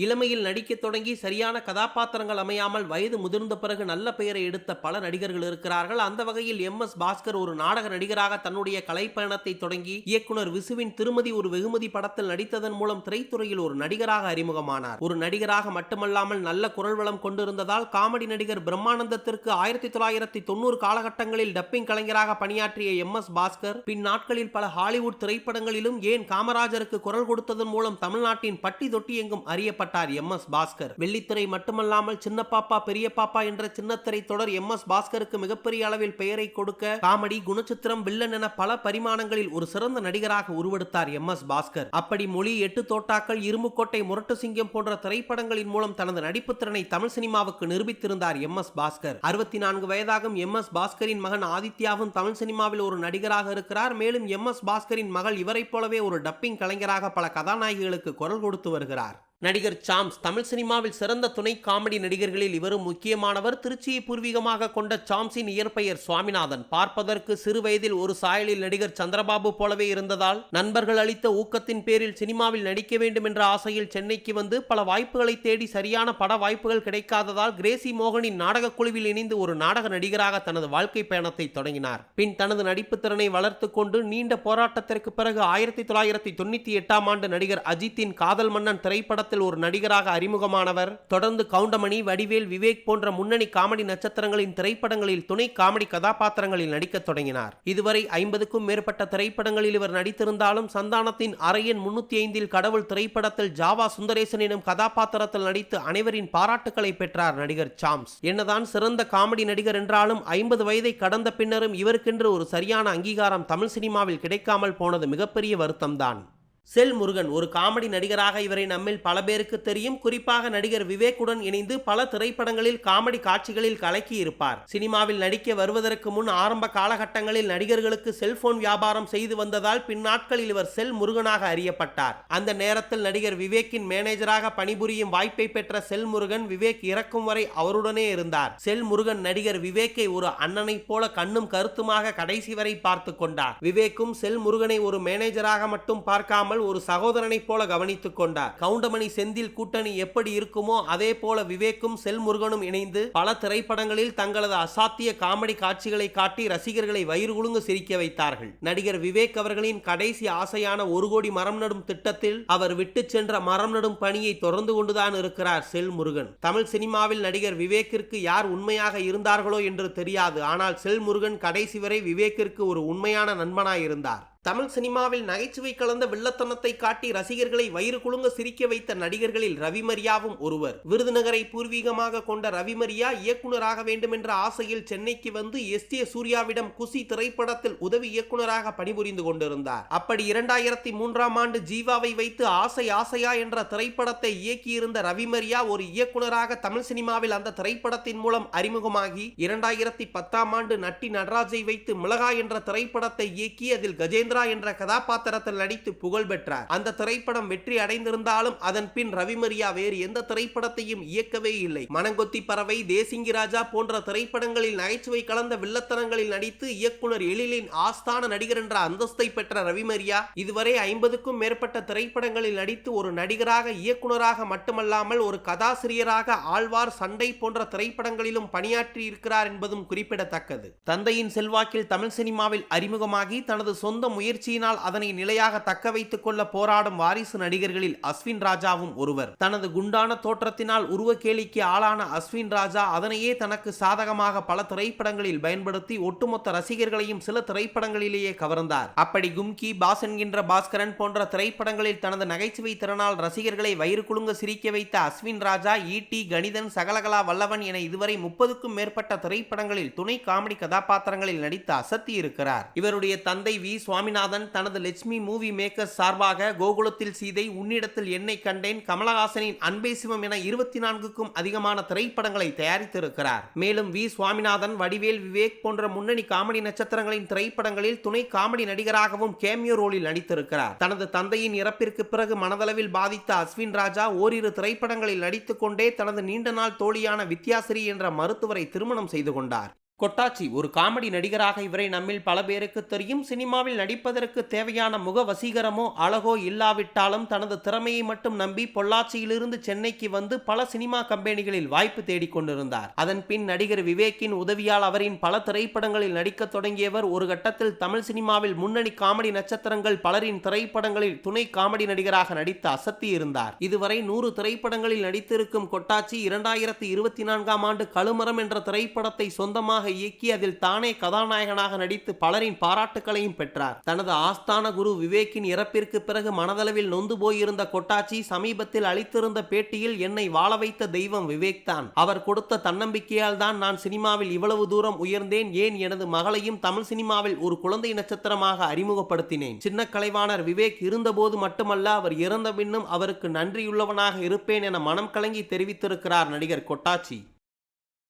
இளமையில் நடிக்கத் தொடங்கி சரியான கதாபாத்திரங்கள் அமையாமல் வயது முதிர்ந்த பிறகு நல்ல பெயரை எடுத்த பல நடிகர்கள் இருக்கிறார்கள். அந்த வகையில் எம்.எஸ்.பாஸ்கர் ஒரு நாடக நடிகராக தன்னுடைய கலைப்பயணத்தை தொடங்கி இயக்குனர் விசுவின் திருமதி ஒரு வெகுமதி படத்தில் நடித்ததன் மூலம் திரைத்துறையில் ஒரு நடிகராக அறிமுகமானார். ஒரு நடிகராக மட்டுமல்லாமல் நல்ல குரல் வளம் கொண்டிருந்ததால் காமெடி நடிகர் பிரம்மானந்தத்திற்கு 1990 காலகட்டங்களில் டப்பிங் கலைஞராக பணியாற்றிய எம்.எஸ்.பாஸ்கர் பின் நாட்களில் பல ஹாலிவுட் திரைப்படங்களிலும் ஏன் காமராஜருக்கு குரல் கொடுத்ததன் மூலம் தமிழ்நாட்டின் பட்டி தொட்டி எங்கும் அறியப்பட்டார். எம்.எஸ்.பாஸ்கர் வெள்ளித்திரை மட்டுமல்லாமல் சின்ன பாப்பா பெரிய பாப்பா என்ற சின்னத்திரை தொடர் எம்.எஸ்.பாஸ்கருக்கு மிகப்பெரிய அளவில் பெயரை கொடுக்க காமெடி, குணச்சித்திரம், வில்லன் என பல பரிமாணங்களில் ஒரு சிறந்த நடிகராக உருவெடுத்தார் எம்.எஸ்.பாஸ்கர். அப்படி மொழி, 8 தோட்டாக்கள், இரும்புக்கோட்டை, முரட்டு சிங்கம் போன்ற திரைப்படங்களின் மூலம் தனது நடிப்பு திறனை தமிழ் சினிமாவுக்கு நிரூபித்திருந்தார் எம்.எஸ்.பாஸ்கர். 64 வயதாகும் எம்.எஸ்.பாஸ்கரின் மகன் ஆதித்யாவும் தமிழ் சினிமாவில் ஒரு நடிகராக இருக்கிறார். மேலும் எம்.எஸ்.பாஸ்கரின் மகள் இவரைப் போலவே ஒரு டப்பிங் கலைஞராக பல கதாநாயகிகளுக்கு குரல் கொடுத்து வருகிறார். நடிகர் சாம்ஸ் தமிழ் சினிமாவில் சிறந்த துணை காமெடி நடிகர்களில் இவரும் முக்கியமானவர். திருச்சியை பூர்வீகமாக கொண்ட சாம்ஸின் இயற்பெயர் சுவாமிநாதன். பார்ப்பதற்கு சிறு வயதில் ஒரு சாயலில் நடிகர் சந்திரபாபு போலவே இருந்ததால் நண்பர்கள் அளித்த ஊக்கத்தின் பேரில் சினிமாவில் நடிக்க வேண்டும் என்ற ஆசையில் சென்னைக்கு வந்து பல வாய்ப்புகளை தேடி சரியான பட வாய்ப்புகள் கிடைக்காததால் கிரேசி மோகனின் நாடகக் குழுவில் இணைந்து ஒரு நாடக நடிகராக தனது வாழ்க்கை பயணத்தை தொடங்கினார். பின் தனது நடிப்பு திறனை வளர்த்துக் கொண்டு நீண்ட போராட்டத்திற்கு பிறகு 1998ஆம் ஆண்டு நடிகர் அஜித்தின் காதல் மன்னன் திரைப்படத்தில் ஒரு நடிகராக அறிமுகமானவர். தொடர்ந்து கவுண்டமணி, வடிவேல், விவேக் போன்ற முன்னணி காமெடி நட்சத்திரங்களின் திரைப்படங்களில் துணை காமெடி கதாபாத்திரங்களில் நடிக்கத் தொடங்கினார். இதுவரை 50க்கும் மேற்பட்ட திரைப்படங்களில் இவர் நடித்திருந்தாலும் சந்தானத்தின் அரையன் 305 கடவுள் திரைப்படத்தில் ஜாவா சுந்தரேசன் எனும் கதாபாத்திரத்தில் நடித்து அனைவரின் பாராட்டுக்களை பெற்றார் நடிகர் சாம்ஸ். என்னதான் சிறந்த காமெடி நடிகர் என்றாலும் 50 வயதை கடந்த பின்னரும் இவருக்கென்று ஒரு சரியான அங்கீகாரம் தமிழ் சினிமாவில் கிடைக்காமல் போனது மிகப்பெரிய வருத்தம்தான். செல் முருகன் ஒரு காமெடி நடிகராக இவரை நம்மில் பல பேருக்கு தெரியும். குறிப்பாக நடிகர் விவேக்குடன் இணைந்து பல திரைப்படங்களில் காமெடி காட்சிகளில் கலக்கி இருப்பார். சினிமாவில் நடிக்க வருவதற்கு முன் ஆரம்ப காலகட்டங்களில் நடிகர்களுக்கு செல்போன் வியாபாரம் செய்து வந்ததால் பின்னாட்களில் இவர் செல் முருகனாக அறியப்பட்டார். அந்த நேரத்தில் நடிகர் விவேக்கின் மேனேஜராக பணிபுரியும் வாய்ப்பை பெற்ற செல் முருகன் விவேக் இறக்கும் வரை அவருடனே இருந்தார். செல் முருகன் நடிகர் விவேக்கை ஒரு அண்ணனைப் போல கண்ணும் கருத்துமாக கடைசி வரை பார்த்து கொண்டார். விவேக்கும் செல் முருகனை ஒரு மேனேஜராக மட்டும் பார்க்காமல் ஒரு சகோதரனை போல கவனித்துக் கொண்டார். கவுண்டமணி செந்தில் கூட்டணி எப்படி இருக்குமோ அதே போல விவேக்கும் செல்முருகனும் இணைந்து பல திரைப்படங்களில் தங்களது அசாத்திய காமெடி காட்சிகளை காட்டி ரசிகர்களை வயிறு குலுங்க சிரிக்க வைத்தார்கள். நடிகர் விவேக் அவர்களின் கடைசி ஆசையான 1 கோடி மரம் நடும் திட்டத்தில் அவர் விட்டு சென்ற மரம் நடும் பணியை தொடர்ந்து கொண்டுதான் இருக்கிறார் செல்முருகன். தமிழ் சினிமாவில் நடிகர் விவேக்கிற்கு யார் உண்மையாக இருந்தார்களோ என்று தெரியாது. ஆனால் செல்முருகன் கடைசி வரை விவேக்கிற்கு ஒரு உண்மையான நண்பனாய் இருந்தார். தமிழ் சினிமாவில் நகைச்சுவை கலந்த வில்லத்தனத்தை காட்டி ரசிகர்களை வயிறு குலுங்க சிரிக்க வைத்த நடிகர்களில் ரவிமரியாவும் ஒருவர். விருதுநகரை பூர்வீகமாக கொண்ட ரவிமரியா இயக்குனராக வேண்டும் என்ற ஆசையில் சென்னைக்கு வந்து எஸ்.ஏ. சூர்யாவிடம் குசி திரைப்படத்தில் உதவி இயக்குனராக பணிபுரிந்து கொண்டிருந்தார். அப்படி 2003ஆம் ஆண்டு ஜீவாவை வைத்து ஆசை ஆசையா என்ற திரைப்படத்தை இயக்கியிருந்த ரவிமரியா ஒரு இயக்குனராக தமிழ் சினிமாவில் அந்த திரைப்படத்தின் மூலம் அறிமுகமாகி 2010ஆம் ஆண்டு நட்டி நடராஜை வைத்து மிளகாய் என்ற திரைப்படத்தை இயக்கி அதில் கஜேந்திர என்ற கதாபாத்திரத்தில் நடித்து புகழ் பெற்றார். அந்த திரைப்படம் வெற்றி அடைந்திருந்தாலும் அதன் பின் ரவிமரியா வேறு எந்த திரைப்படத்தையும் இயக்கவே இல்லை. மனங்கொத்தி பறவை, தேசிங்கி ராஜா போன்ற திரைப்படங்களில் நகைச்சுவை கலந்த வில்லத்தனங்களில் நடித்து இயக்குனர் எழிலின் ஆஸ்தான நடிகர் என்ற அந்தஸ்தை பெற்ற ரவிமரியா இதுவரை 50க்கும் மேற்பட்ட திரைப்படங்களில் நடித்து ஒரு நடிகராக, இயக்குனராக மட்டுமல்லாமல் ஒரு கதாசிரியராக ஆழ்வார், சண்டை போன்ற திரைப்படங்களிலும் பணியாற்றி இருக்கிறார் என்பதும் குறிப்பிடத்தக்கது. தந்தையின் செல்வாக்கில் தமிழ் சினிமாவில் அறிமுகமாகி தனது சொந்த முயற்சியினால் அதனை நிலையாக தக்க வைத்துக் கொள்ள போராடும் வாரிசு நடிகர்களில் அஸ்வின் ராஜாவும் ஒருவர். தனது குண்டான தோற்றத்தினால் உருவக்கேலிக்கு ஆளான அஸ்வின் ராஜா அதனையே தனக்கு சாதகமாக பல திரைப்படங்களில் பயன்படுத்தி ஒட்டுமொத்த ரசிகர்களையும் சில திரைப்படங்களிலேயே கவர்ந்தார். அப்படி கும்கி, பாஸ் என்கின்ற பாஸ்கரன் போன்ற திரைப்படங்களில் தனது நகைச்சுவை திறனால் ரசிகர்களை வயிறு குலுங்க சிரிக்க வைத்த அஸ்வின் ராஜா ஈட்டி, கணிதன், சகலகலா வல்லவன் என இதுவரை 30க்கும் மேற்பட்ட திரைப்படங்களில் துணை காமெடி கதாபாத்திரங்களில் நடித்து அசத்தி இருக்கிறார். இவருடைய தந்தை வி. சுவாமிநாதன் தனது லட்சுமி மூவி மேக்கர்ஸ் சார்பாக கோகுலத்தில் சீதை, உன்னிடத்தில் என்னை கண்டேன், கமலஹாசனின் அன்பே சிவம் என 24க்கும் அதிகமான திரைப்படங்களை தயாரித்திருக்கிறார். மேலும் வி. சுவாமிநாதன், வடிவேல், விவேக் போன்ற முன்னணி காமெடி நட்சத்திரங்களின் திரைப்படங்களில் துணை காமெடி நடிகராகவும் கேமியோ ரோலில் நடித்திருக்கிறார். தனது தந்தையின் இறப்பிற்கு பிறகு மனதளவில் பாதித்த அஸ்வின் ராஜா ஓரிரு திரைப்படங்களில் நடித்துக் கொண்டே தனது நீண்ட நாள் தோழியான வித்யாஸ்ரீ என்ற மருத்துவரை திருமணம் செய்து கொண்டார். கொட்டாச்சி ஒரு காமெடி நடிகராக இவரை நம்மில் பல பேருக்கு தெரியும். சினிமாவில் நடிப்பதற்கு தேவையான முக வசீகரமோ அழகோ இல்லாவிட்டாலும் தனது திறமையை மட்டும் நம்பி பொள்ளாச்சியிலிருந்து சென்னைக்கு வந்து பல சினிமா கம்பெனிகளில் வாய்ப்பு தேடிக் கொண்டிருந்தார். அதன் பின் நடிகர் விவேக்கின் உதவியால் அவரின் பல திரைப்படங்களில் நடிக்க தொடங்கியவர். ஒரு கட்டத்தில் தமிழ் சினிமாவில் முன்னணி காமெடி நட்சத்திரங்கள் பலரின் திரைப்படங்களில் துணை காமெடி நடிகராக நடித்து அசத்தி இருந்தார். இதுவரை 100 திரைப்படங்களில் நடித்திருக்கும் கொட்டாச்சி 2024ஆம் ஆண்டு கழுமரம் என்ற திரைப்படத்தை சொந்தமாக இயக்கி அதில் தானே கதாநாயகனாக நடித்து பலரின் பாராட்டுகளையும் பெற்றார். தனது ஆஸ்தான குரு விவேக்கின் இறப்பிற்கு பிறகு மனதளவில் நொந்து போயிருந்த கொட்டாச்சி சமீபத்தில் அளித்திருந்த பேட்டியில், என்னை வாழ வைத்த தெய்வம் விவேக் தான். அவர் கொடுத்த தன்னம்பிக்கையால் தான் நான் சினிமாவில் இவ்வளவு தூரம் உயர்ந்தேன். ஏன் எனது மகளையும் தமிழ் சினிமாவில் ஒரு குழந்தை நட்சத்திரமாக அறிமுகப்படுத்தினேன். சின்ன கலைவாணர் விவேக் இருந்தபோது மட்டுமல்ல, அவர் இறந்த பின்னும் அவருக்கு நன்றியுள்ளவனாக இருப்பேன் என மனம் கலங்கி தெரிவித்திருக்கிறார் நடிகர் கொட்டாச்சி.